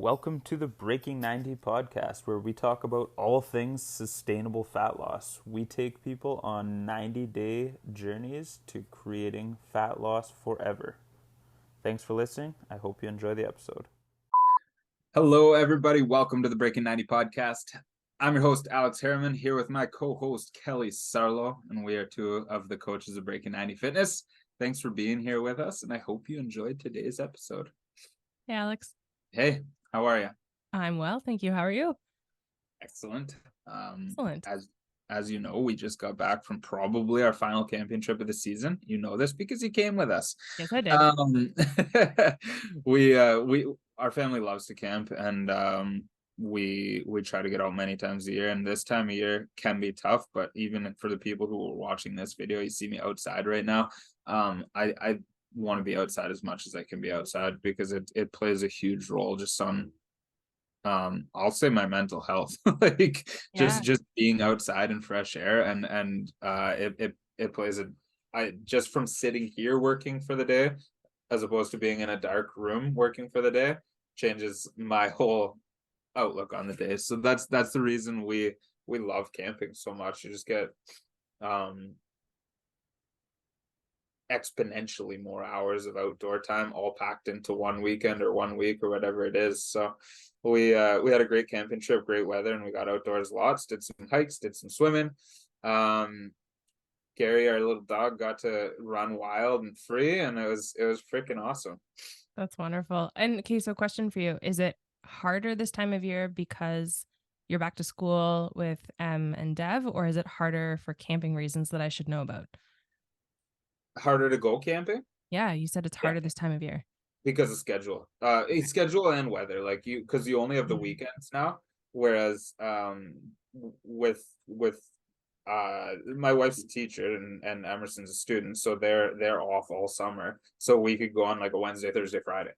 Welcome to the Breaking 90 podcast, where we talk about all things sustainable fat loss. We take people on 90-day journeys to creating fat loss forever. Thanks for listening. I hope you enjoy the episode. Hello, everybody. Welcome to the Breaking 90 podcast. I'm your host, Alex Harriman, here with my co-host, Kelly Sarlo, and we are two of the coaches of Breaking 90 Fitness. Thanks for being here with us, and I hope you enjoyed today's episode. Hey, Alex. Hey, how are you? I'm well, thank you. How are you? Excellent. Excellent. As you know, we just got back from probably our final camping trip of the season. You know this because you came with us. Yes, I did. Our family loves to camp, and we try to get out many times a year. And this time of year can be tough, but even for the people who are watching this video, you see me outside right now. I want to be outside as much as I can be outside because it plays a huge role just on I'll say my mental health. like Yeah. just being outside in fresh air, and it plays I just from sitting here working for the day as opposed to being in a dark room working for the day changes my whole outlook on the day. So that's the reason we love camping so much. You just get exponentially more hours of outdoor time all packed into one weekend or 1 week or whatever it is. So we had a great camping trip, great weather, and we got outdoors lots, did some hikes, did some swimming. Gary, our little dog, got to run wild and free, and it was freaking awesome. That's wonderful. And okay, so question for you. Is it harder this time of year because you're back to school with Em and Dev, or is it harder for camping reasons that I should know about? Harder to go camping? Yeah, you said it's harder this time of year. Because of schedule. Schedule and weather. Like because you only have the weekends now. Whereas with my wife's a teacher and Emerson's a student, so they're off all summer. So we could go on like a Wednesday, Thursday, Friday.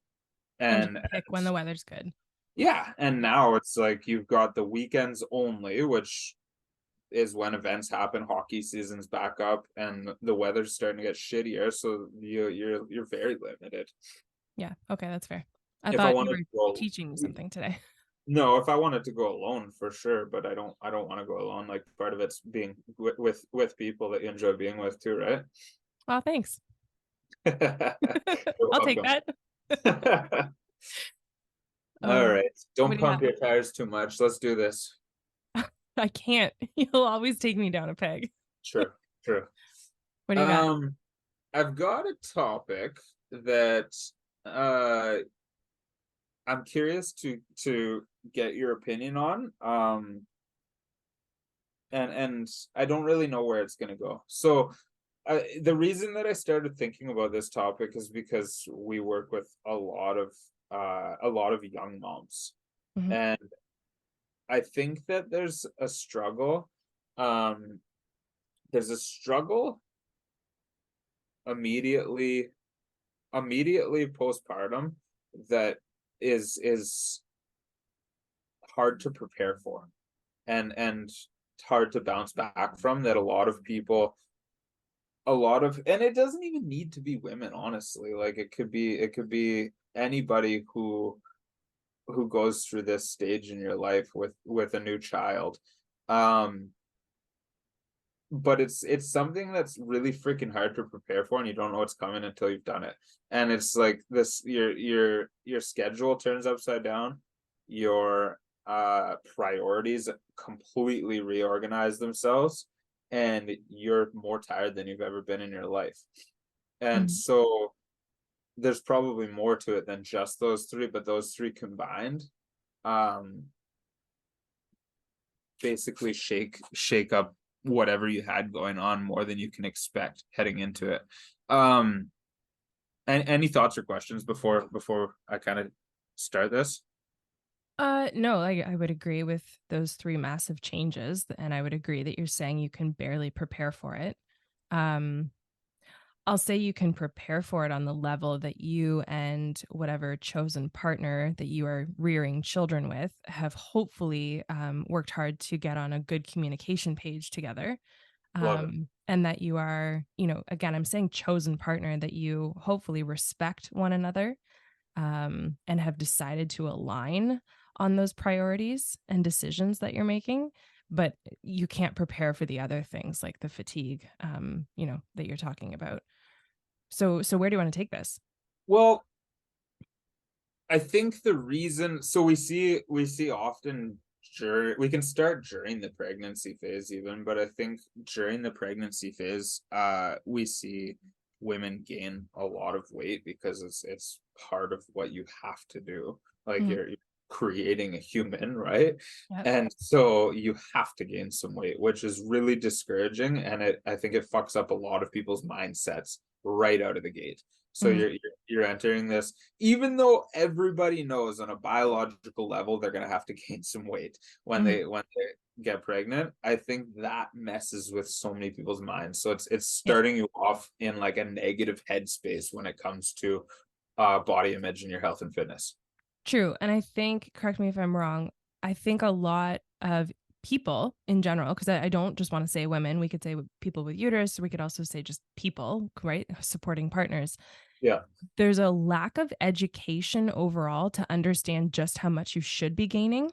And just pick when the weather's good. Yeah. And now it's like you've got the weekends only, which is when events happen. Hockey season's back up and the weather's starting to get shittier, so you're very limited. Yeah, okay, that's fair. I If thought wanted you to were go, teaching something today. no, if I wanted to go alone for sure, but I don't want to go alone. Like part of it's being with people that you enjoy being with too, right? Oh, thanks. You're I'll take welcome. that. All right, What don't do you pump have? your tires too much. Let's do this. I can't. You'll always take me down a peg. True. What do you got? I've got a topic that I'm curious to get your opinion on. And I don't really know where it's going to go. So the reason that I started thinking about this topic is because we work with a lot of young moms. Mhm. And I think that there's a struggle. There's a struggle immediately postpartum that is hard to prepare for and hard to bounce back from, that a lot of people, and it doesn't even need to be women, honestly. Like it could be anybody who goes through this stage in your life with a new child. But it's something that's really freaking hard to prepare for, and you don't know what's coming until you've done it. And it's like this, your schedule turns upside down, your priorities completely reorganize themselves, and you're more tired than you've ever been in your life. And so there's probably more to it than just those three, but those three combined basically shake up whatever you had going on more than you can expect heading into it. And any thoughts or questions before I kind of start this? No, I would agree with those three massive changes, and I would agree that you're saying you can barely prepare for it. I'll say you can prepare for it on the level that you and whatever chosen partner that you are rearing children with have hopefully worked hard to get on a good communication page together. Love it. And that you are, again, I'm saying chosen partner, that you hopefully respect one another, and have decided to align on those priorities and decisions that you're making, but you can't prepare for the other things like the fatigue, that you're talking about. So where do you want to take this? Well, I think the reason, so we see often we can start during the pregnancy phase even, but I think during the pregnancy phase, we see women gain a lot of weight because it's part of what you have to do. Like Mhm. you're creating a human, right? Yep. And so you have to gain some weight, which is really discouraging, and I think it fucks up a lot of people's mindsets right out of the gate. So Mhm. you're entering this, even though everybody knows on a biological level they're gonna have to gain some weight when Mhm. they get pregnant. I think that messes with so many people's minds. So it's Yeah. starting you off in like a negative headspace when it comes to body image and your health and fitness. True. And I think, correct me if I'm wrong, I think a lot of people in general, because I don't just want to say women, we could say people with uterus, we could also say just people, right? Supporting partners. Yeah, There's a lack of education overall to understand just how much you should be gaining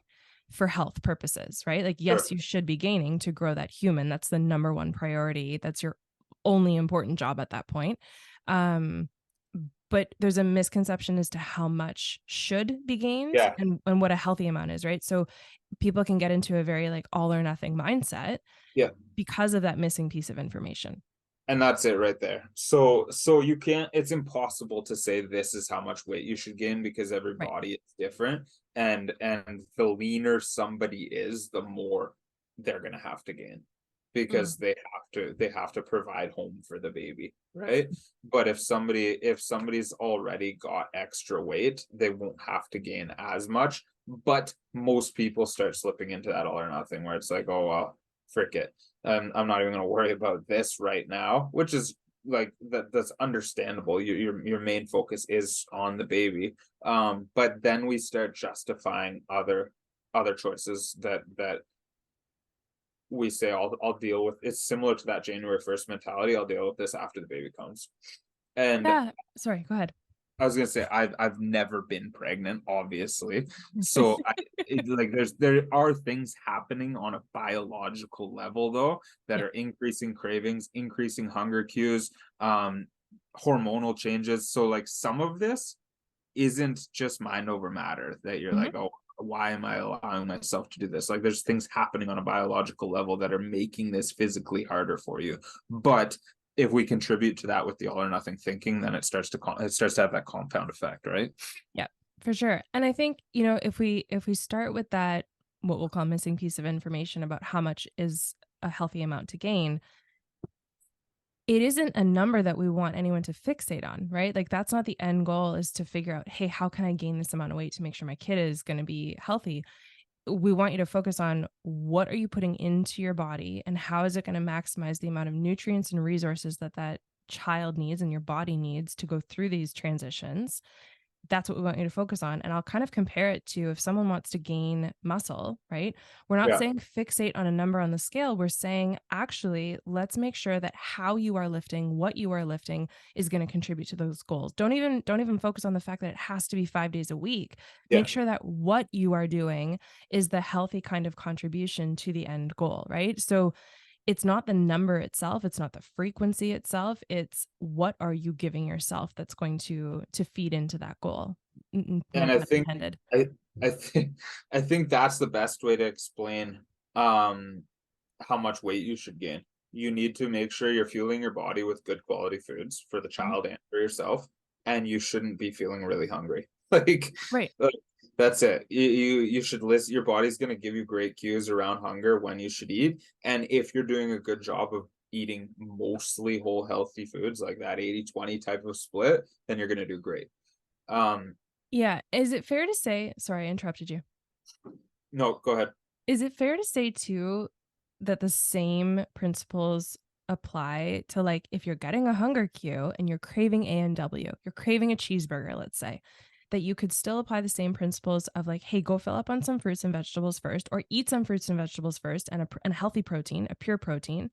for health purposes, right? Like, sure. yes, you should be gaining to grow that human. That's the number one priority. That's your only important job at that point. Um, but there's a misconception as to how much should be gained Yeah. and what a healthy amount is, right? So people can get into a very like all or nothing mindset Yeah. because of that missing piece of information. And that's it right there. So you can't, it's impossible to say this is how much weight you should gain because every Right. body is different. And the leaner somebody is, the more they're gonna have to gain Mm. because they have to provide home for the baby, right? But if somebody's already got extra weight, they won't have to gain as much. But most people start slipping into that all or nothing where it's like, oh well, frick it. I'm not even going to worry about this right now, which is like that's understandable. Your main focus is on the baby. But then we start justifying other choices that we say I'll deal with. It's similar to that January 1st mentality. I'll deal with this after the baby comes. And Yeah. Sorry, go ahead. I was gonna say I've never been pregnant, obviously. So like there are things happening on a biological level though that Yeah. are increasing cravings, increasing hunger cues, hormonal changes. So like some of this isn't just mind over matter that you're Mhm. like, oh, why am I allowing myself to do this? Like there's things happening on a biological level that are making this physically harder for you. But if we contribute to that with the all or nothing thinking, then it starts to have that compound effect, right? Yeah, for sure. And I think, if we start with that, what we'll call missing piece of information about how much is a healthy amount to gain, it isn't a number that we want anyone to fixate on, right? Like that's not the end goal is to figure out, hey, how can I gain this amount of weight to make sure my kid is going to be healthy? We want you to focus on what are you putting into your body and how is it going to maximize the amount of nutrients and resources that that child needs and your body needs to go through these transitions. That's what we want you to focus on. And I'll kind of compare it to if someone wants to gain muscle, right? We're not Yeah, saying fixate on a number on the scale. We're saying actually, let's make sure that how you are lifting, what you are lifting is going to contribute to those goals. Don't even focus on the fact that it has to be 5 days a week. yeah. Make sure that what you are doing is the healthy kind of contribution to the end goal, right? So it's not the number itself, it's not the frequency itself, it's what are you giving yourself that's going to feed into that goal. No And I pun think intended. I I think I think that's the best way to explain um how much weight you should gain. You need to make sure you're fueling your body with good quality foods for the Mhm. child and for yourself, and you shouldn't be feeling really hungry. Like, Right. like, that's it. You should list your body's gonna give you great cues around hunger when you should eat. And if you're doing a good job of eating mostly whole healthy foods, like that 80-20 type of split, then you're gonna do great. Um, Yeah. Is it fair to say, sorry, I interrupted you. no, go ahead. Is it fair to say too that the same principles apply to like if you're getting a hunger cue and you're craving A&W, you're craving a cheeseburger, let's say, that you could still apply the same principles of like, hey, go fill up on some fruits and vegetables first, or eat some fruits and vegetables first and a healthy protein, a pure protein,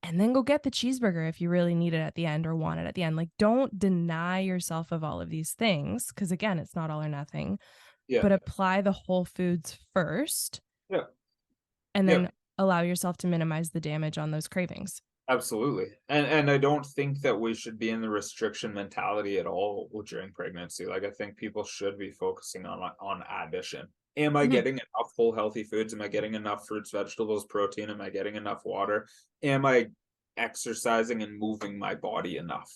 and then go get the cheeseburger if you really need it at the end or want it at the end. Like, don't deny yourself of all of these things, because again, it's not all or nothing, Yeah. but apply the whole foods first Yeah. and Yeah. then allow yourself to minimize the damage on those cravings. Absolutely. And I don't think that we should be in the restriction mentality at all during pregnancy. Like I think people should be focusing on addition. Am I Mhm. getting enough whole healthy foods? Am I getting enough fruits, vegetables, protein? Am I getting enough water? Am I exercising and moving my body enough?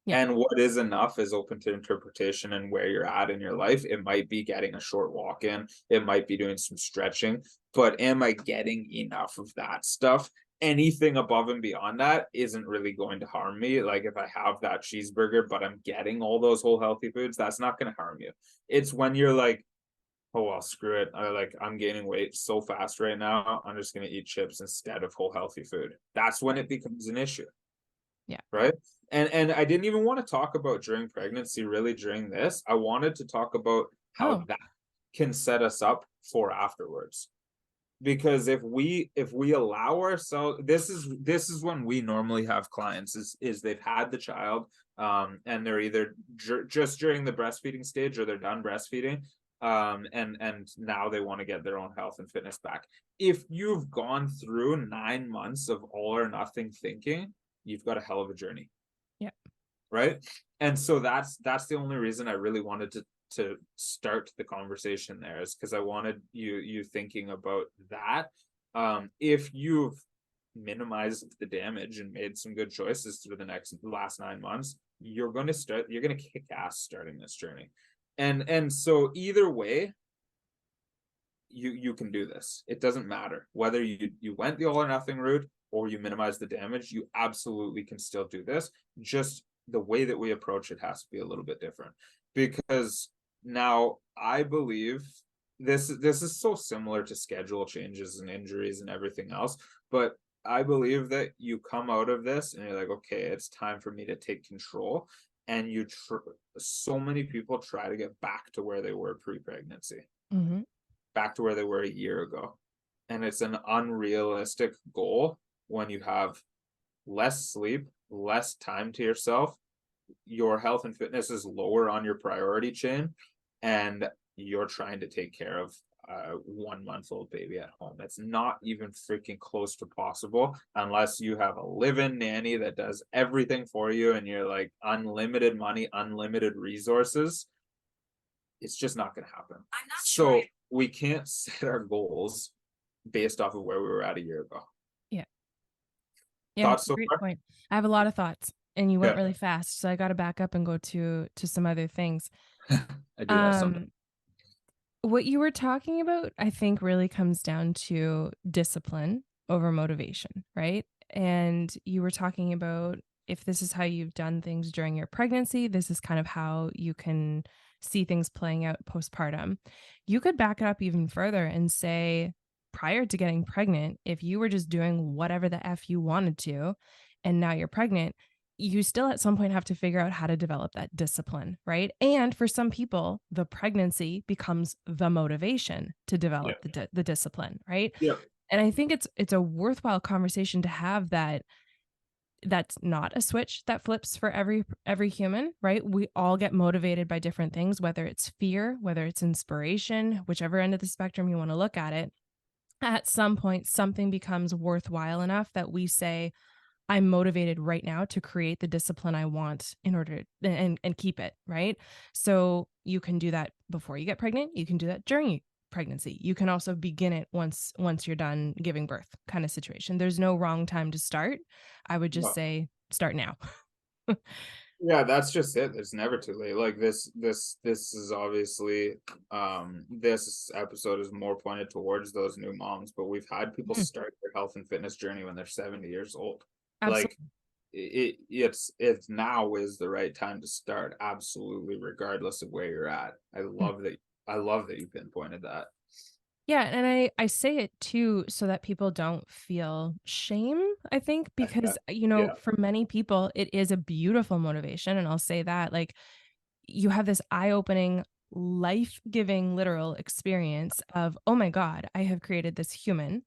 Yeah. And what is enough is open to interpretation and where you're at in your life. It might be getting a short walk in, it might be doing some stretching, but am I getting enough of that stuff? Anything above and beyond that isn't really going to harm me. Like if I have that cheeseburger, but I'm getting all those whole healthy foods, that's not going to harm you. It's when you're like, oh well, screw it. I'm gaining weight so fast right now. I'm just going to eat chips instead of whole healthy food. That's when it becomes an issue. Yeah. Right. And I didn't even want to talk about during pregnancy, really during this. I wanted to talk about how Oh, that can set us up for afterwards. Because if we allow ourselves, this is when we normally have clients is they've had the child, and they're either just during the breastfeeding stage or they're done breastfeeding, and now they want to get their own health and fitness back. If you've gone through 9 months of all or nothing thinking, you've got a hell of a journey. yeah. Right. And so that's the only reason I really wanted to start the conversation there, is because I wanted you thinking about that. If you've minimized the damage and made some good choices through the last 9 months, you're going to kick ass starting this journey. And so either way, you can do this. It doesn't matter whether you went the all or nothing route or you minimize the damage. You absolutely can still do this. Just the way that we approach it has to be a little bit different, because now I believe this is so similar to schedule changes and injuries and everything else, but I believe that you come out of this and you're like, okay, it's time for me to take control. And so many people try to get back to where they were pre-pregnancy, Mm-hmm. back to where they were a year ago. And it's an unrealistic goal when you have less sleep, less time to yourself, your health and fitness is lower on your priority chain, and you're trying to take care of a 1 month old baby at home. It's not even freaking close to possible unless you have a live-in nanny that does everything for you and you're like unlimited money, unlimited resources. It's just not going to happen. So we can't set our goals based off of where we were at a year ago. Yeah. Yeah. Thoughts so Great far? point. I have a lot of thoughts, and you went Yeah, really fast, so I got to back up and go to some other things. I do that sometimes. What you were talking about, I think, really comes down to discipline over motivation, right? And you were talking about, if this is how you've done things during your pregnancy, this is kind of how you can see things playing out postpartum. You could back it up even further and say, prior to getting pregnant, if you were just doing whatever the F you wanted to, and now you're pregnant, you still at some point have to figure out how to develop that discipline, right? And for some people, the pregnancy becomes the motivation to develop the discipline, right? Yeah. And I think it's a worthwhile conversation to have, that's not a switch that flips for every human, right? We all get motivated by different things, whether it's fear, whether it's inspiration, whichever end of the spectrum you want to look at it. At some point, something becomes worthwhile enough that we say, I'm motivated right now to create the discipline I want in order and keep it, right? So you can do that before you get pregnant. You can do that during pregnancy. You can also begin it once you're done giving birth, kind of situation. There's no wrong time to start. I would just No. say start now. Yeah, that's just it. It's never too late. Like this is obviously this episode is more pointed towards those new moms, but we've had people Mhm. start their health and fitness journey when they're 70 years old. Absolutely. Like it's now is the right time to start, absolutely, regardless of where you're at. I love that you pinpointed that. Yeah, and I say it too so that people don't feel shame, I think, because, Yeah. for many people, it is a beautiful motivation. And I'll say that, like, you have this eye-opening, life-giving, literal experience of, oh my God, I have created this human.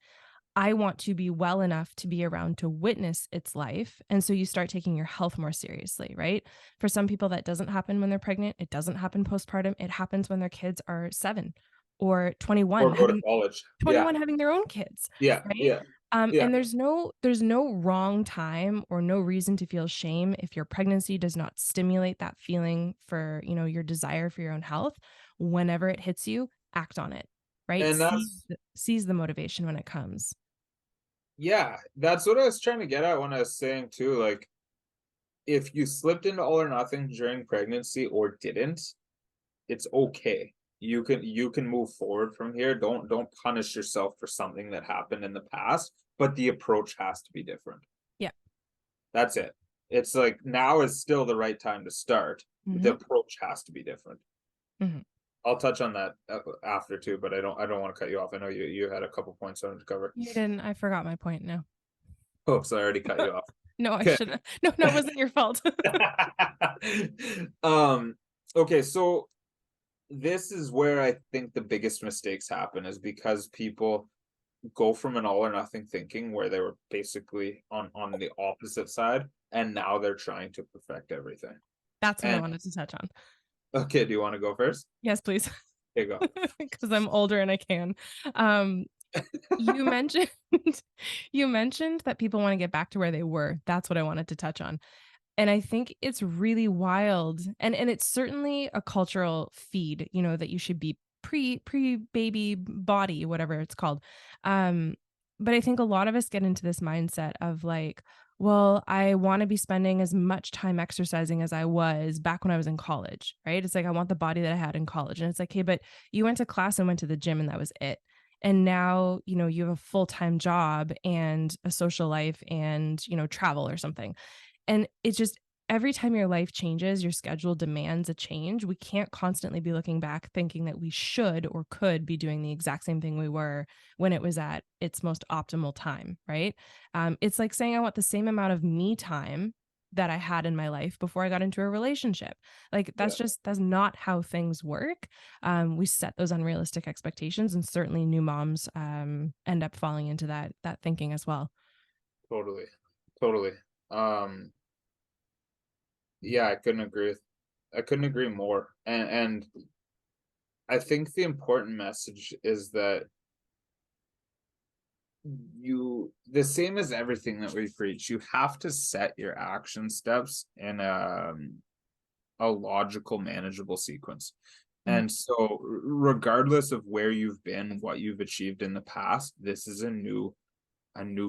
I want to be well enough to be around to witness its life. And so you start taking your health more seriously, right? For some people, that doesn't happen when they're pregnant. It doesn't happen postpartum. It happens when their kids are 7 or 21, Or go to having college. 21 having their own kids, Yeah. right? Yeah. Yeah. And there's no wrong time or no reason to feel shame if your pregnancy does not stimulate that feeling for, your desire for your own health. Whenever it hits you, act on it, right? And Seize the motivation when it comes. yeah, that's what I was trying to get at when I was saying too, like, if you slipped into all or nothing during pregnancy or didn't, it's okay. You can move forward from here. Don't punish yourself for something that happened in the past, but the approach has to be different. Yeah. That's it. It's like now is still the right time to start. The approach has to be different. Mhm. I'll touch on that after too, but I don't want to cut you off. I know you had a couple points I wanted to cover. You didn't. I forgot my point now. Oh, so I already cut you off. No, I Okay. shouldn't. No, it wasn't your fault. Okay, so this is where I think the biggest mistakes happen, is because people go from an all or nothing thinking where they were basically on the opposite side, and now they're trying to perfect everything. That's what I And wanted to touch on. okay, do you want to go first? Yes, please. Here you go. Because I'm older and I can. You mentioned you mentioned that people want to get back to where they were. That's what I wanted to touch on. And I think it's really wild. And it's certainly a cultural feed, that you should be pre baby body, whatever it's called. But I think a lot of us get into this mindset of like, well, I want to be spending as much time exercising as I was back when I was in college, right? It's like I want the body that I had in college. And it's like, hey, but you went to class and went to the gym and that was it. And now, you have a full-time job and a social life and, travel or something. And it's just every time your life changes, your schedule demands a change. We can't constantly be looking back thinking that we should or could be doing the exact same thing we were when it was at its most optimal time, right? It's like saying I want the same amount of me time that I had in my life before I got into a relationship. Like that's not how things work. We set those unrealistic expectations, and certainly new moms end up falling into that thinking as well. Totally. Um, yeah, I couldn't agree more. And I think the important message is that the same as everything that we preach, you have to set your action steps in a logical, manageable sequence. Mhm. And so regardless of where you've been, what you've achieved in the past, this is a new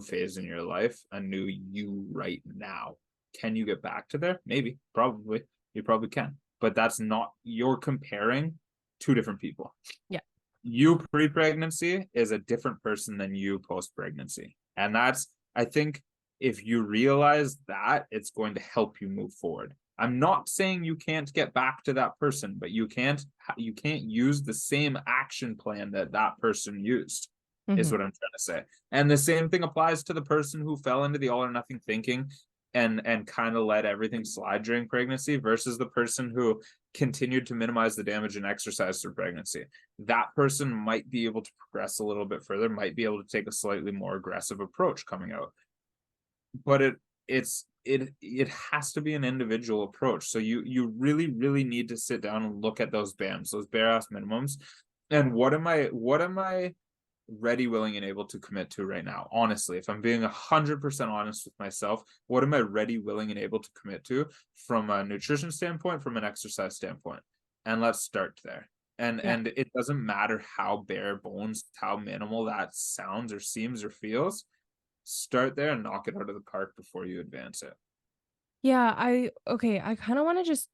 phase in your life, a new you right now. Can you get back to there? Maybe, probably. You probably can. But that's not, you're comparing two different people. Yeah. You pre-pregnancy is a different person than you post-pregnancy. And that's, I think, if you realize that, it's going to help you move forward. I'm not saying you can't get back to that person, but you can't use the same action plan that person used, is what I'm trying to say. And the same thing applies to the person who fell into the all or nothing thinking and kind of let everything slide during pregnancy versus the person who continued to minimize the damage and exercise through pregnancy. That person might be able to progress a little bit further, might be able to take a slightly more aggressive approach coming out. But it has to be an individual approach. So you really, really need to sit down and look at those BAMs, those bare ass minimums. And what am I ready, willing, and able to commit to right now? Honestly, if I'm being 100% honest with myself, what am I ready, willing, and able to commit to from a nutrition standpoint, from an exercise standpoint? And let's start there. And it doesn't matter how bare bones, how minimal that sounds or seems or feels. Start there and knock it out of the park before you advance it. Yeah, I kind of want to just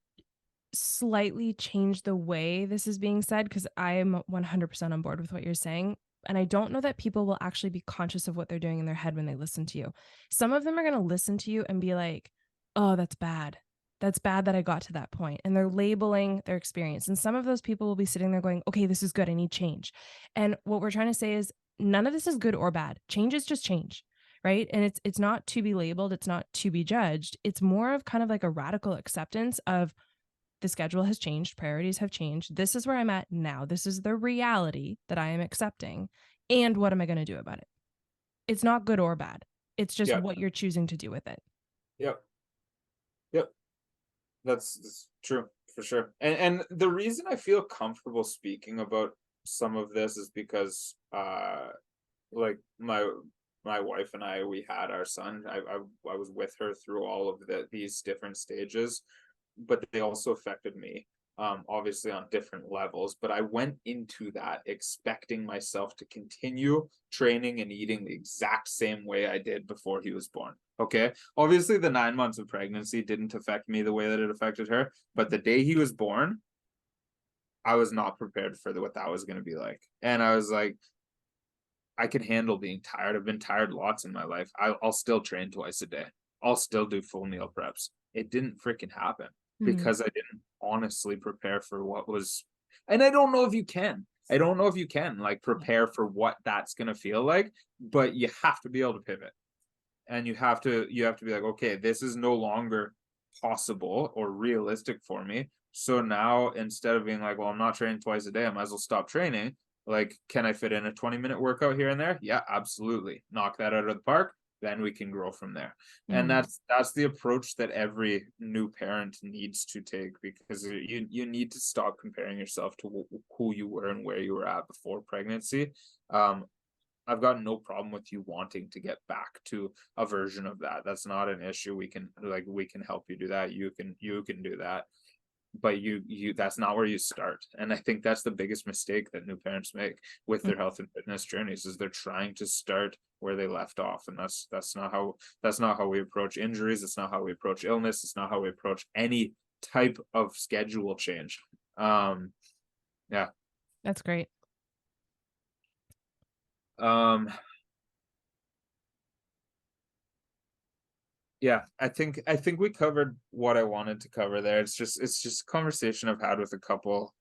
slightly change the way this is being said because I am 100% on board with what you're saying. And I don't know that people will actually be conscious of what they're doing in their head when they listen to you. Some of them are going to listen to you and be like, oh, that's bad. That's bad that I got to that point. And they're labeling their experience. And some of those people will be sitting there going, okay, this is good. I need change. And what we're trying to say is none of this is good or bad. Change is just change. Right. And it's not to be labeled. It's not to be judged. It's more of kind of like a radical acceptance of the schedule has changed. Priorities have changed. This is where I'm at now. This is the reality that I am accepting. And what am I going to do about it? It's not good or bad. It's just Yeah. what you're choosing to do with it. Yep. Yep. That's true for sure. And the reason I feel comfortable speaking about some of this is because like my wife and I, we had our son. I was with her through all of these different stages, but they also affected me, obviously on different levels. But I went into that expecting myself to continue training and eating the exact same way I did before he was born. Okay, obviously the 9 months of pregnancy didn't affect me the way that it affected her, but the day he was born, I was not prepared for what that was going to be like. And I was like, I can handle being tired. I've been tired lots in my life. I'll still train twice a day. I'll still do full meal preps. It didn't freaking happen because I didn't honestly prepare for what was. And I don't know if you can. I don't know if you can like prepare for what that's going to feel like, but you have to be able to pivot. And you have to be like, okay, this is no longer possible or realistic for me. So now instead of being like, well, I'm not training twice a day, I might as well stop training. Like, can I fit in a 20-minute workout here and there? Yeah, absolutely. Knock that out of the park. Then we can grow from there. And that's the approach that every new parent needs to take, because you need to stop comparing yourself to who you were and where you were at before pregnancy. I've got no problem with you wanting to get back to a version of that. That's not an issue. We can help you do that. You can do that. But you that's not where you start. And I think that's the biggest mistake that new parents make with their health and fitness journeys, is they're trying to start where they left off. And that's not how we approach injuries. It's not how we approach illness. It's not how we approach any type of schedule change. Yeah. That's great. Yeah, I think we covered what I wanted to cover there. It's just a conversation I've had with a couple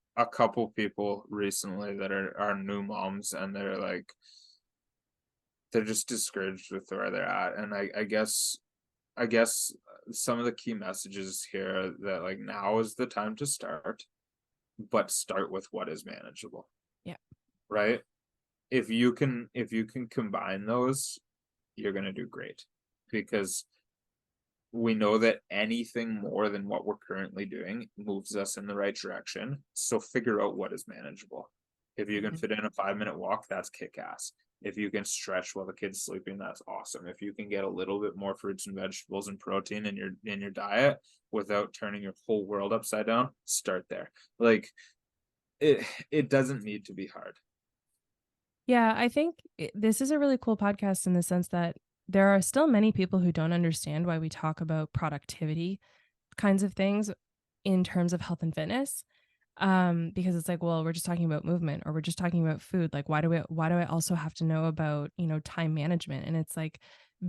people recently that are new moms, and they're just discouraged with where they're at. And I guess some of the key messages here are that like now is the time to start, but start with what is manageable. Yeah. Right? If you can combine those, you're going to do great, because we know that anything more than what we're currently doing moves us in the right direction. So figure out what is manageable. If you can fit in a 5-minute walk, that's kick ass. If you can stretch while the kid's sleeping, that's awesome. If you can get a little bit more fruits and vegetables and protein in your diet without turning your whole world upside down, start there. Like it doesn't need to be hard. Yeah, I think this is a really cool podcast in the sense that there are still many people who don't understand why we talk about productivity kinds of things in terms of health and fitness. Because it's like, well, we're just talking about movement, or we're just talking about food. Like, why do I also have to know about, time management? And it's like,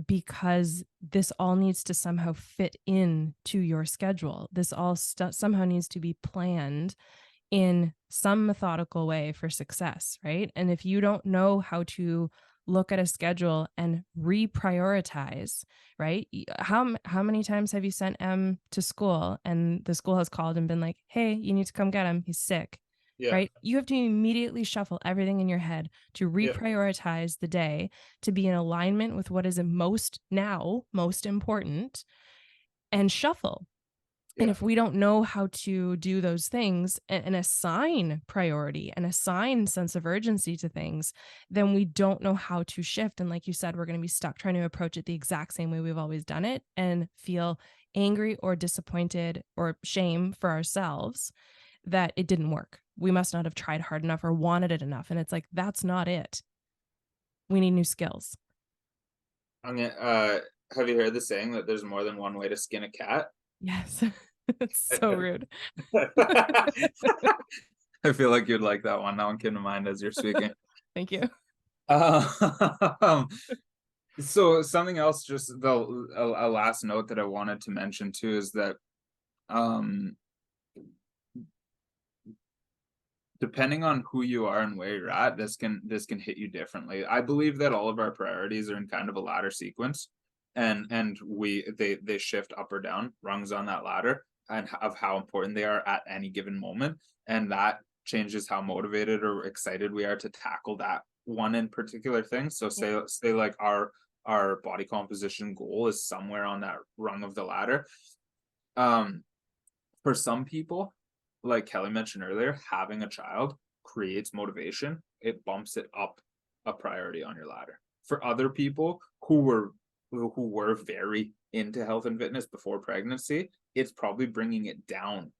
because this all needs to somehow fit in to your schedule. This all somehow needs to be planned in some methodical way for success, right? And if you don't know how to look at a schedule and reprioritize, right? How many times have you sent M to school and the school has called and been like, "Hey, you need to come get him. He's sick." Yeah. Right? You have to immediately shuffle everything in your head to reprioritize the day to be in alignment with what is most important, and shuffle. And if we don't know how to do those things and assign priority and assign sense of urgency to things, then we don't know how to shift. And like you said, we're going to be stuck trying to approach it the exact same way we've always done it and feel angry or disappointed or shame for ourselves that it didn't work. We must not have tried hard enough or wanted it enough. And it's like, that's not it. We need new skills. Have you heard the saying that there's more than one way to skin a cat? Yes. It's so rude. I feel like you'd like that one. That one came to mind as you're speaking. Thank you. So something else, just a last note that I wanted to mention too, is that depending on who you are and where you're at, this can hit you differently. I believe that all of our priorities are in kind of a ladder sequence, and they shift up or down rungs on that ladder, and of how important they are at any given moment, and that changes how motivated or excited we are to tackle that one in particular thing. So say like our body composition goal is somewhere on that rung of the ladder. For some people, like Kelly mentioned earlier, having a child creates motivation. It bumps it up a priority on your ladder. For other people who were very into health and fitness before pregnancy, it's probably bringing it down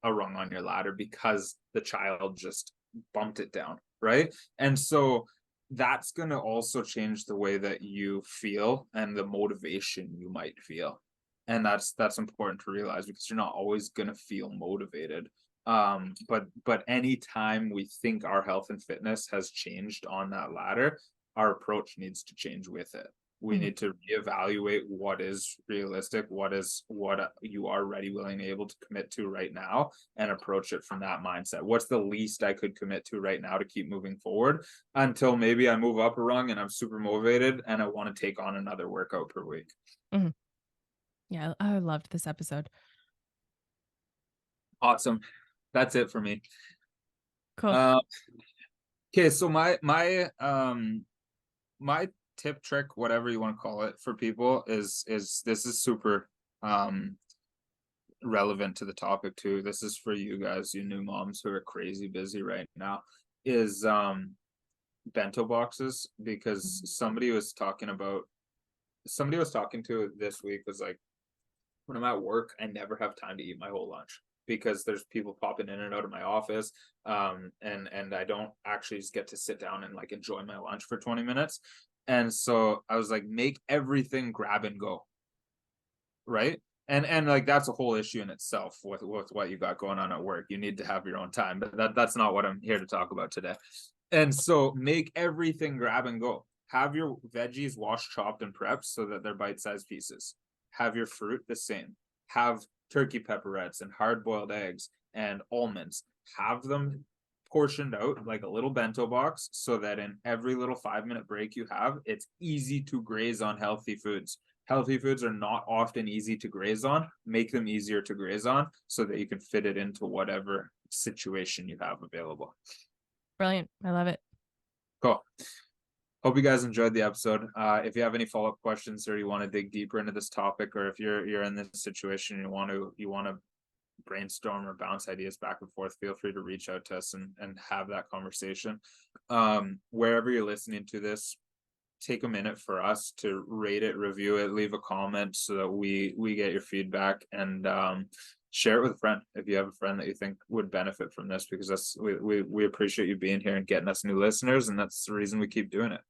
a rung on your ladder because the child just bumped it down, right? And so that's going to also change the way that you feel and the motivation you might feel. And that's important to realize, because you're not always going to feel motivated. But anytime we think our health and fitness has changed on that ladder, our approach needs to change with it. We need to reevaluate what is realistic, what you are ready, willing, able to commit to right now, and approach it from that mindset. What's the least I could commit to right now to keep moving forward until maybe I move up a rung and I'm super motivated and I want to take on another workout per week. Yeah, I loved this episode. Awesome. That's it for me. Cool. Okay, so my tip, trick, whatever you want to call it, for people is this is super relevant to the topic too. This is for you guys, you new moms who are crazy busy right now, is bento boxes. Because somebody was talking to this week was like, when I'm at work, I never have time to eat my whole lunch because there's people popping in and out of my office, and I don't actually just get to sit down and like enjoy my lunch for 20 minutes. And so I was like, make everything grab and go, right? And like that's a whole issue in itself with what you got going on at work. You need to have your own time, but that's not what I'm here to talk about today. And so make everything grab and go. Have your veggies washed, chopped, and prepped so that they're bite-sized pieces. Have your fruit the same. Have turkey pepperettes and hard-boiled eggs and almonds. Have them portioned out like a little bento box so that in every little 5-minute break you have, it's easy to graze on healthy foods. Healthy foods are not often easy to graze on. Make them easier to graze on so that you can fit it into whatever situation you have available. Brilliant. I love it. Cool. Hope you guys enjoyed the episode. If you have any follow-up questions or you want to dig deeper into this topic, or if you're in this situation and you want to brainstorm or bounce ideas back and forth, feel free to reach out to us and have that conversation. Wherever you're listening to this, take a minute for us to rate it, review it, leave a comment so that we get your feedback, and share it with a friend if you have a friend that you think would benefit from this, because we appreciate you being here and getting us new listeners, and that's the reason we keep doing it.